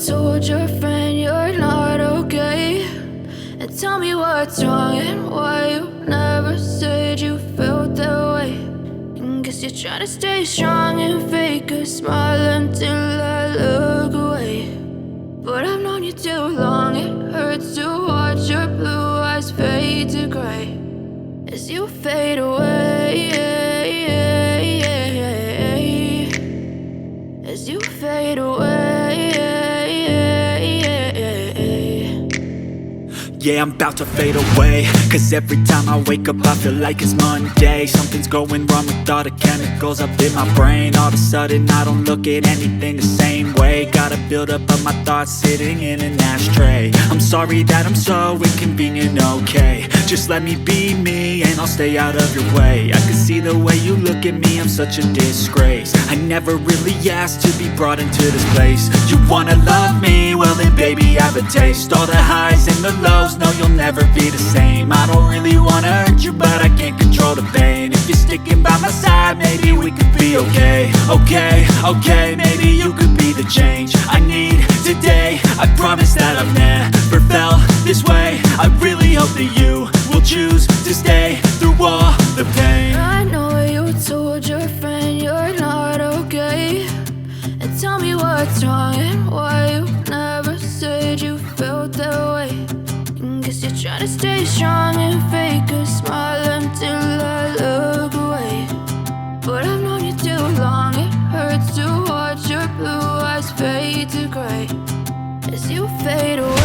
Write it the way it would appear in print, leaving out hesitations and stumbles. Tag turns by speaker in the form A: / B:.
A: told your friend you're not okay, and tell me what's wrong and why you never said you felt that way. And guess you're trying to stay strong and fake a smile until I look away. But I've known you too long, it hurts to watch your blue eyes fade to gray as you fade away, as you fade away.
B: Yeah, I'm about to fade away, cause every time I wake up I feel like it's Monday. Something's going wrong with all the chemicals up in my brain. All of a sudden I don't look at anything the same way. Gotta build up of my thoughts sitting in an ashtray. I'm sorry that I'm so inconvenient, okay. Just let me be me and I'll stay out of your way. I can see the way you look at me, I'm such a disgrace. I never really asked to be brought into this place. You wanna love me? Well then baby I have a taste. All the highs and the lows, no you'll never be the same. I don't really wanna hurt you but I can't control the pain. If you're sticking by my side maybe we could be okay. Okay, maybe you could be the change I need today. I promise that I've never felt this way. I really hope that you will choose to stay through all the pain.
A: I know you told your friend you're not okay, and tell me what's wrong and why you never said you felt that way. And guess you're trying to stay strong and fake a smile until I look away. But I've known you too long, it hurts to watch your blue eyes fade to gray as you fade away.